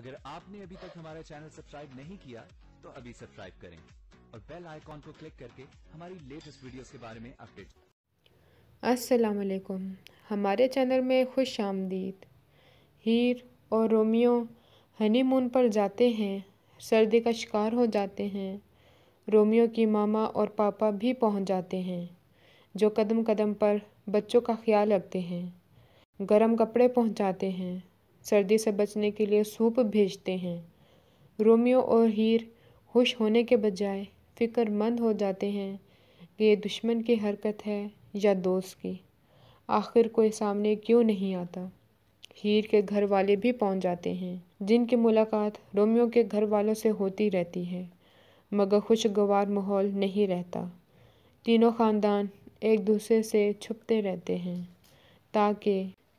اگر آپ نے ابھی تک ہمارا چینل سبسکرائب نہیں کیا تو ابھی سبسکرائب کریں اور بیل آئیکن کو کلک کر کے ہماری لیٹسٹ ویڈیوز کے بارے میں اپڈیٹ۔ السلام علیکم، ہمارے چینل میں خوش آمدید۔ ہیر اور رومیو ہنی مون پر جاتے ہیں، سردی کا شکار ہو جاتے ہیں۔ رومیو کی ماما اور پاپا بھی پہنچ جاتے ہیں، جو قدم قدم پر بچوں کا خیال رکھتے ہیں۔ گرم کپڑے پہنچاتے ہیں، سردی سے بچنے کے لیے سوپ بھیجتے ہیں۔ رومیو اور ہیر خوش ہونے کے بجائے فکر مند ہو جاتے ہیں کہ یہ دشمن کی حرکت ہے یا دوست کی، آخر کوئی سامنے کیوں نہیں آتا۔ ہیر کے گھر والے بھی پہنچ جاتے ہیں، جن کی ملاقات رومیو کے گھر والوں سے ہوتی رہتی ہے، مگر خوشگوار ماحول نہیں رہتا۔ تینوں خاندان ایک دوسرے سے چھپتے رہتے ہیں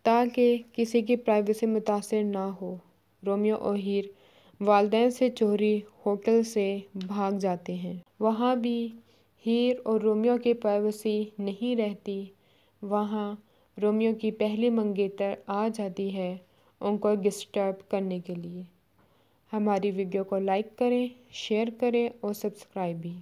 تاکہ کسی کی پرائیویسی متاثر نہ ہو۔ رومیو اور ہیر والدین سے چوری ہوٹل سے بھاگ جاتے ہیں۔ وہاں بھی ہیر اور رومیو کی پرائیویسی نہیں رہتی۔ وہاں رومیو کی پہلی منگیتر آ جاتی ہے ان کو ڈسٹرب کرنے کے لیے۔ ہماری ویڈیو کو لائک کریں، شیئر کریں اور سبسکرائب بھی۔